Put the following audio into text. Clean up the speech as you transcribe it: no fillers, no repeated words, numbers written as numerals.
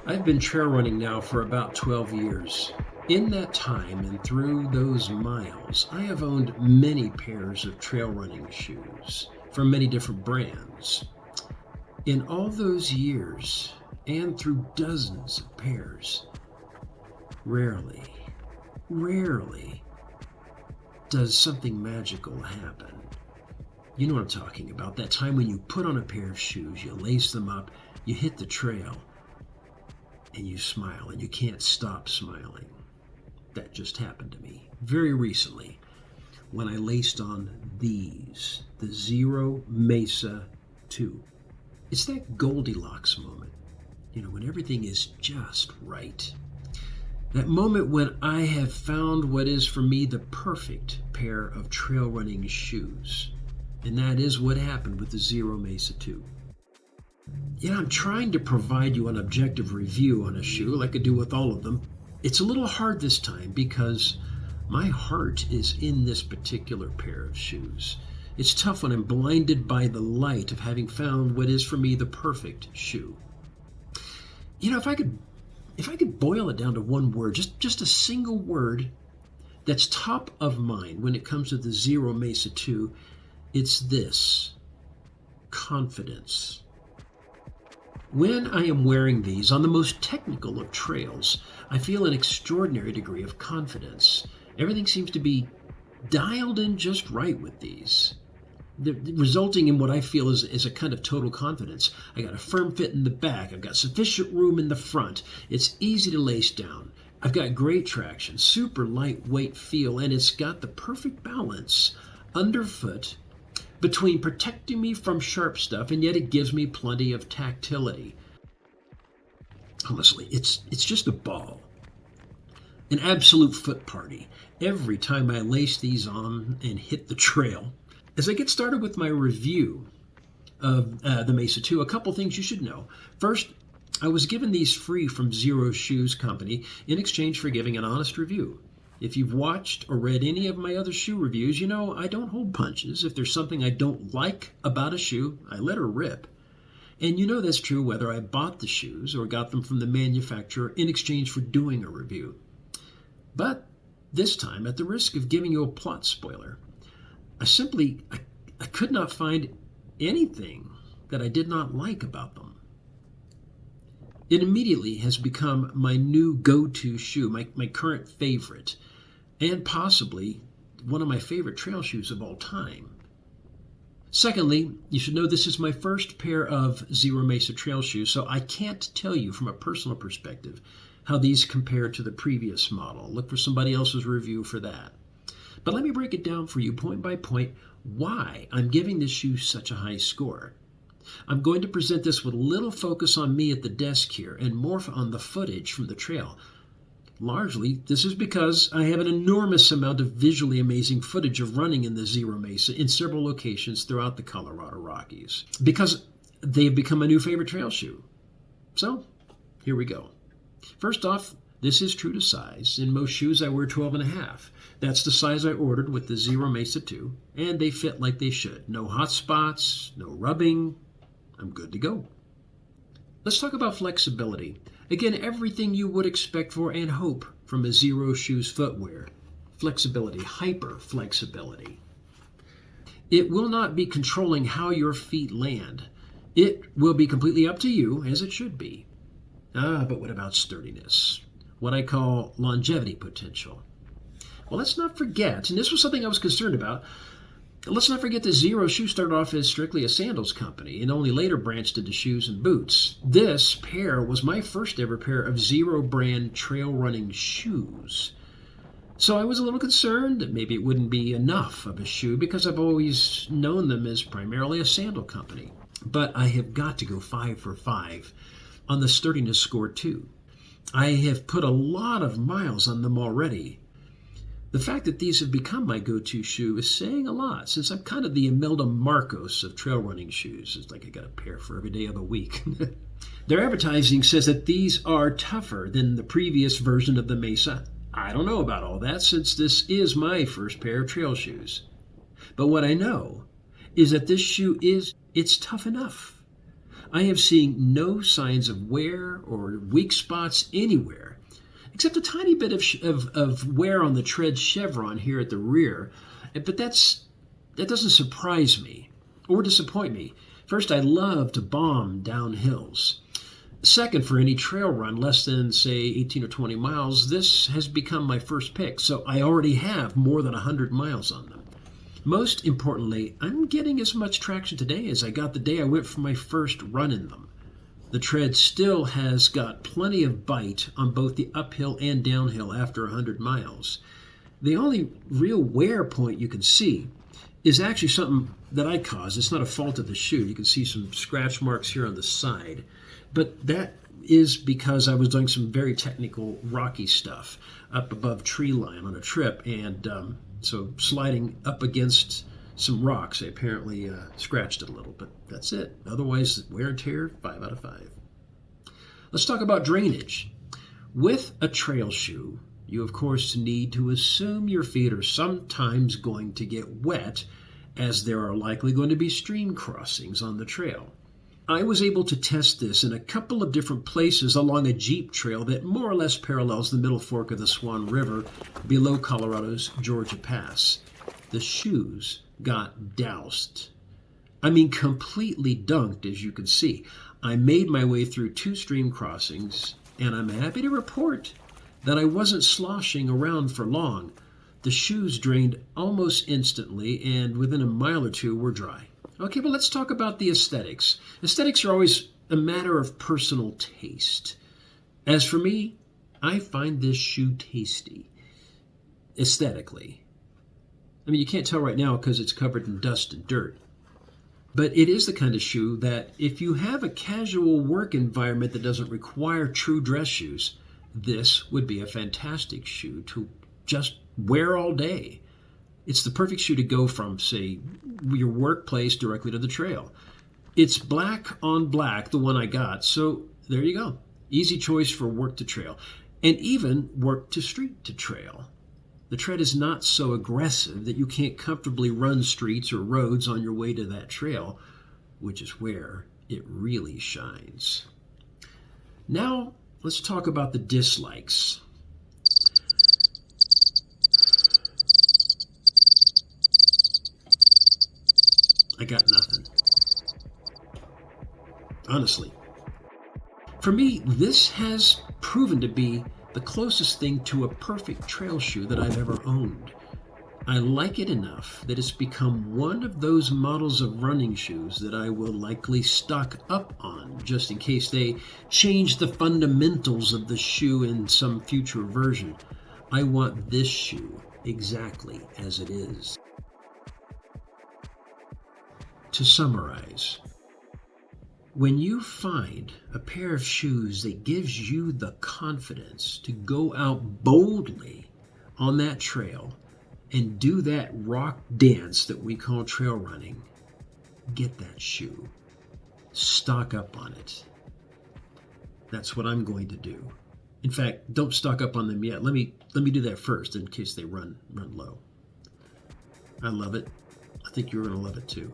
I've been trail running now for about 12 years. In that time and through those miles, I have owned many pairs of trail running shoes from many different brands. In all those years, and through dozens of pairs, rarely does something magical happen. You know what I'm talking about, that time when you put on a pair of shoes, you lace them up, you hit the trail, and you smile, and you can't stop smiling. That just happened to me very recently when I laced on the Xero Mesa II. It's that Goldilocks moment, when everything is just right. That moment when I have found what is for me the perfect pair of trail running shoes. And that is what happened with the Xero Mesa II. I'm trying to provide you an objective review on a shoe like I do with all of them. It's a little hard this time because my heart is in this particular pair of shoes. It's tough when I'm blinded by the light of having found what is for me the perfect shoe. If I could boil it down to one word, just a single word that's top of mind when it comes to the Xero Mesa II, it's this: confidence. When I am wearing these on the most technical of trails, I feel an extraordinary degree of confidence. Everything seems to be dialed in just right with these, resulting in what I feel is a kind of total confidence. I got a firm fit in the back. I've got sufficient room in the front. It's easy to lace down. I've got great traction, super lightweight feel, and it's got the perfect balance underfoot between protecting me from sharp stuff, and yet it gives me plenty of tactility. Honestly, it's just a ball. An absolute foot party every time I lace these on and hit the trail. As I get started with my review of the Mesa II, a couple things you should know. First, I was given these free from Xero Shoes Company in exchange for giving an honest review. If you've watched or read any of my other shoe reviews, you know I don't hold punches. If there's something I don't like about a shoe, I let her rip. And you know that's true whether I bought the shoes or got them from the manufacturer in exchange for doing a review. But this time, at the risk of giving you a plot spoiler, I could not find anything that I did not like about them. It immediately has become my new go-to shoe, my current favorite, and possibly one of my favorite trail shoes of all time. Secondly, you should know this is my first pair of Xero Mesa trail shoes, so I can't tell you from a personal perspective how these compare to the previous model. Look for somebody else's review for that. But let me break it down for you point by point why I'm giving this shoe such a high score. I'm going to present this with little focus on me at the desk here and more on the footage from the trail. Largely, this is because I have an enormous amount of visually amazing footage of running in the Xero Mesa in several locations throughout the Colorado Rockies, because they've become a new favorite trail shoe. So, here we go. First off, this is true to size. In most shoes, I wear 12.5. That's the size I ordered with the Xero Mesa II, and they fit like they should. No hot spots, no rubbing. I'm good to go. Let's talk about flexibility. Again, everything you would expect for and hope from a Xero shoes footwear. Flexibility, hyper flexibility. It will not be controlling how your feet land. It will be completely up to you, as it should be. But what about sturdiness? What I call longevity potential. Well, let's not forget, and this was something I was concerned about, let's not forget that Xero Shoes started off as strictly a sandals company and only later branched into shoes and boots. This pair was my first ever pair of Xero brand trail running shoes. So I was a little concerned that maybe it wouldn't be enough of a shoe because I've always known them as primarily a sandal company. But I have got to go 5 for 5 on the sturdiness score too. I have put a lot of miles on them already. The fact that these have become my go-to shoe is saying a lot, since I'm kind of the Imelda Marcos of trail running shoes. It's like I got a pair for every day of the week. Their advertising says that these are tougher than the previous version of the Mesa. I don't know about all that, since this is my first pair of trail shoes. But what I know is that this shoe it's tough enough. I have seen no signs of wear or weak spots anywhere, except a tiny bit of wear on the tread chevron here at the rear. But that doesn't surprise me or disappoint me. First, I love to bomb down hills. Second, for any trail run less than, say, 18 or 20 miles, this has become my first pick, so I already have more than 100 miles on them. Most importantly, I'm getting as much traction today as I got the day I went for my first run in them. The tread still has got plenty of bite on both the uphill and downhill after 100 miles. The only real wear point you can see is actually something that I caused. It's not a fault of the shoe. You can see some scratch marks here on the side. But that is because I was doing some very technical rocky stuff up above tree line on a trip, and so sliding up against some rocks, I apparently scratched it a little, but that's it. Otherwise, wear and tear, 5 out of 5. Let's talk about drainage. With a trail shoe, you of course need to assume your feet are sometimes going to get wet, as there are likely going to be stream crossings on the trail. I was able to test this in a couple of different places along a jeep trail that more or less parallels the middle fork of the Swan River below Colorado's Georgia Pass. The shoes got doused. I mean, completely dunked, as you can see. I made my way through 2 stream crossings, and I'm happy to report that I wasn't sloshing around for long. The shoes drained almost instantly, and within a mile or two were dry. Okay, but let's talk about the aesthetics. Aesthetics are always a matter of personal taste. As for me, I find this shoe tasty, aesthetically. I mean, you can't tell right now because it's covered in dust and dirt. But it is the kind of shoe that if you have a casual work environment that doesn't require true dress shoes, this would be a fantastic shoe to just wear all day. It's the perfect shoe to go from, say, your workplace directly to the trail. It's black on black, the one I got, so there you go. Easy choice for work to trail, and even work to street to trail. The tread is not so aggressive that you can't comfortably run streets or roads on your way to that trail, which is where it really shines. Now, let's talk about the dislikes. I got nothing. Honestly. For me, this has proven to be the closest thing to a perfect trail shoe that I've ever owned. I like it enough that it's become one of those models of running shoes that I will likely stock up on, just in case they change the fundamentals of the shoe in some future version. I want this shoe exactly as it is. To summarize, when you find a pair of shoes that gives you the confidence to go out boldly on that trail and do that rock dance that we call trail running, get that shoe. Stock up on it. That's what I'm going to do. In fact, don't stock up on them yet. Let me do that first in case they run low. I love it. I think you're going to love it too.